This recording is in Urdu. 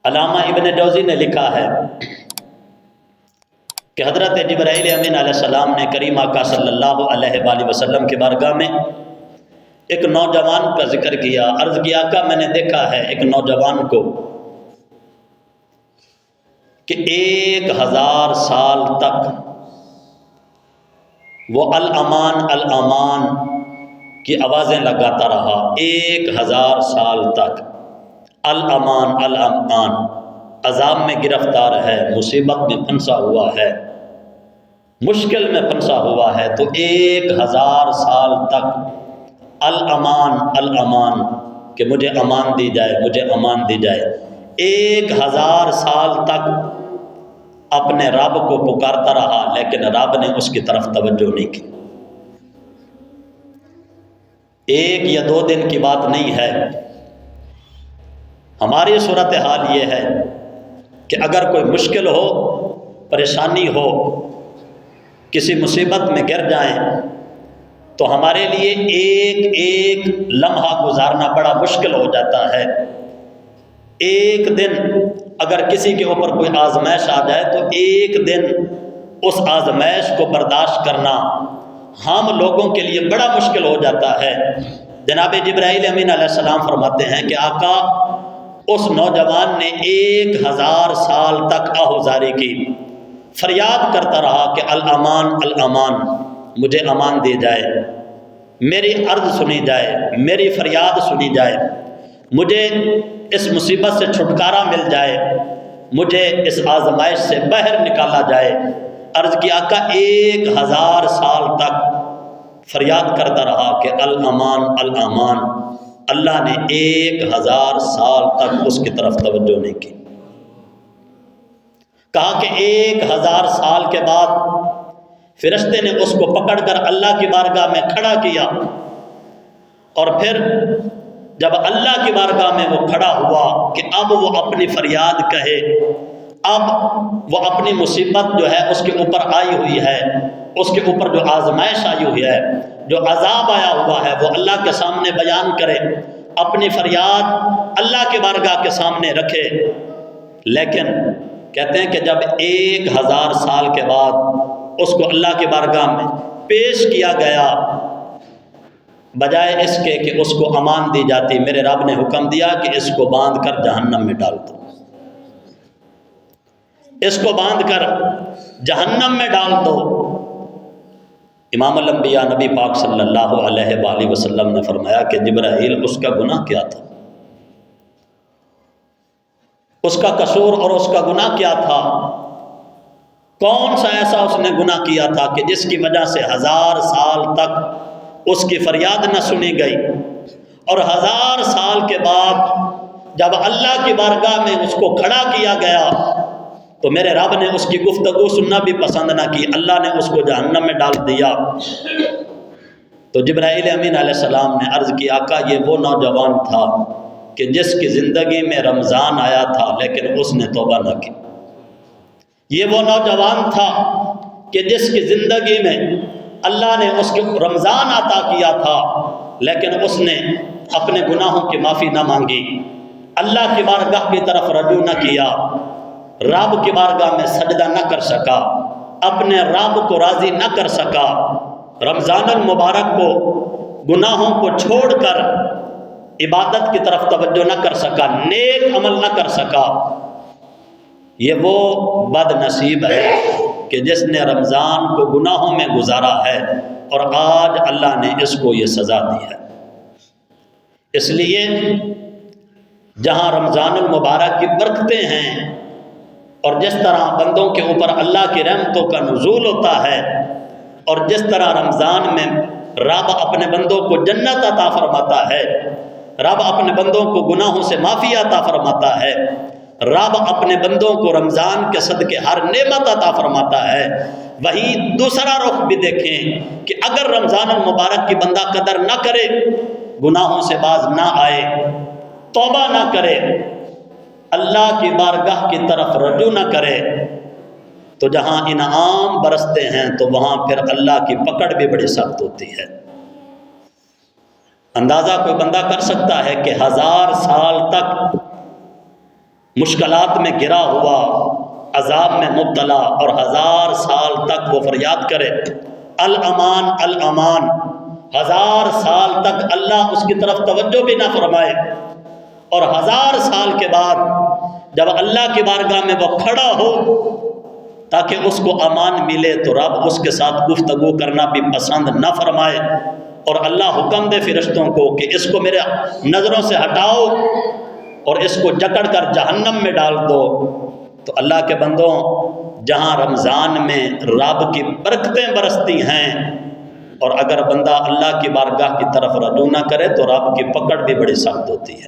علامہ ابن جوزی نے لکھا ہے کہ حضرت جبرائیل امین علیہ السلام نے کریم آقا صلی اللہ علیہ وآلہ وسلم کی بارگاہ میں ایک نوجوان کا ذکر کیا۔ عرض کیا آقا میں نے دیکھا ہے ایک نوجوان کو کہ 1000 سال تک وہ الامان الامان کی آوازیں لگاتا رہا۔ 1000 سال تک الامان الامان، عذاب میں گرفتار ہے، مصیبت میں پھنسا ہوا ہے، مشکل میں پھنسا ہوا ہے، تو 1000 سال تک الامان الامان کہ مجھے امان دی جائے، مجھے امان دی جائے۔ 1000 سال تک اپنے رب کو پکارتا رہا، لیکن رب نے اس کی طرف توجہ نہیں کی۔ 1 یا 2 دن کی بات نہیں ہے۔ ہماری صورتحال یہ ہے کہ اگر کوئی مشکل ہو، پریشانی ہو، کسی مصیبت میں گر جائیں تو ہمارے لیے ایک ایک لمحہ گزارنا بڑا مشکل ہو جاتا ہے۔ 1 دن اگر کسی کے اوپر کوئی آزمائش آ جائے تو 1 دن اس آزمائش کو برداشت کرنا ہم لوگوں کے لیے بڑا مشکل ہو جاتا ہے۔ جناب جبرائیل امین علیہ السلام فرماتے ہیں کہ آقا اس نوجوان نے 1000 سال تک آہوزاری کی، فریاد کرتا رہا کہ الامان الامان، مجھے امان دی جائے، میری عرض سنی جائے، میری فریاد سنی جائے، مجھے اس مصیبت سے چھٹکارا مل جائے، مجھے اس آزمائش سے باہر نکالا جائے۔ عرض کی آقا 1000 سال تک فریاد کرتا رہا کہ الامان الامان، اللہ نے 1000 سال تک اس کی طرف توجہ نہیں کی۔ کہا کہ 1000 سال کے بعد فرشتے نے اس کو پکڑ کر اللہ کی بارگاہ میں کھڑا کیا، اور پھر جب اللہ کی بارگاہ میں وہ کھڑا ہوا کہ اب وہ اپنی فریاد کہے، اب وہ اپنی مصیبت جو ہے اس کے اوپر آئی ہوئی ہے، اس کے اوپر جو آزمائش آئی ہوئی ہے، جو عذاب آیا ہوا ہے، وہ اللہ کے سامنے بیان کرے، اپنی فریاد اللہ کے بارگاہ کے سامنے رکھے۔ لیکن کہتے ہیں کہ جب 1000 سال کے بعد اس کو اللہ کی بارگاہ میں پیش کیا گیا، بجائے اس کے کہ اس کو امان دی جاتی، میرے رب نے حکم دیا کہ اس کو باندھ کر جہنم میں ڈال دو، اس کو باندھ کر جہنم میں ڈال دو۔ امام الانبیاء نبی پاک صلی اللہ علیہ وآلہ وسلم نے فرمایا کہ جبرائیل اس کا گناہ کیا تھا، اس کا قصور اور اس کا گناہ کیا تھا؟ کون سا ایسا اس نے گناہ کیا تھا کہ جس کی وجہ سے 1000 سال تک اس کی فریاد نہ سنی گئی، اور 1000 سال کے بعد جب اللہ کی بارگاہ میں اس کو کھڑا کیا گیا تو میرے رب نے اس کی گفتگو سننا بھی پسند نہ کی، اللہ نے اس کو جہنم میں ڈال دیا۔ تو جبرائیل امین علیہ السلام نے عرض کی آقا یہ وہ نوجوان تھا کہ جس کی زندگی میں رمضان آیا تھا لیکن اس نے توبہ نہ کی، یہ وہ نوجوان تھا کہ جس کی زندگی میں اللہ نے اس کو رمضان عطا کیا تھا لیکن اس نے اپنے گناہوں کی معافی نہ مانگی، اللہ کی بارگاہ کی طرف رجوع نہ کیا، رب کی بارگاہ میں سجدہ نہ کر سکا، اپنے رب کو راضی نہ کر سکا، رمضان المبارک کو گناہوں کو چھوڑ کر عبادت کی طرف توجہ نہ کر سکا، نیک عمل نہ کر سکا۔ یہ وہ بد نصیب ہے کہ جس نے رمضان کو گناہوں میں گزارا ہے اور آج اللہ نے اس کو یہ سزا دی ہے۔ اس لیے جہاں رمضان المبارک کی برکتیں ہیں اور جس طرح بندوں کے اوپر اللہ کی رحمتوں کا نزول ہوتا ہے، اور جس طرح رمضان میں رب اپنے بندوں کو جنت عطا فرماتا ہے، رب اپنے بندوں کو گناہوں سے معافی عطا فرماتا ہے، رب اپنے بندوں کو رمضان کے صدقے ہر نعمت عطا فرماتا ہے، وہی دوسرا رخ بھی دیکھیں کہ اگر رمضان المبارک کی بندہ قدر نہ کرے، گناہوں سے باز نہ آئے، توبہ نہ کرے، اللہ کی بارگاہ کی طرف رجوع نہ کرے، تو جہاں انعام برستے ہیں تو وہاں پھر اللہ کی پکڑ بھی بڑی سخت ہوتی ہے۔ اندازہ کوئی بندہ کر سکتا ہے کہ 1000 سال تک مشکلات میں گرا ہوا، عذاب میں مبتلا، اور 1000 سال تک وہ فریاد کرے الامان الامان، 1000 سال تک اللہ اس کی طرف توجہ بھی نہ فرمائے، اور 1000 سال کے بعد جب اللہ کی بارگاہ میں وہ کھڑا ہو تاکہ اس کو امان ملے، تو رب اس کے ساتھ گفتگو کرنا بھی پسند نہ فرمائے، اور اللہ حکم دے فرشتوں کو کہ اس کو میرے نظروں سے ہٹاؤ اور اس کو جکڑ کر جہنم میں ڈال دو۔ تو اللہ کے بندوں، جہاں رمضان میں رب کی برکتیں برستی ہیں، اور اگر بندہ اللہ کی بارگاہ کی طرف رجوع نہ کرے تو رب کی پکڑ بھی بڑی سخت ہوتی ہے۔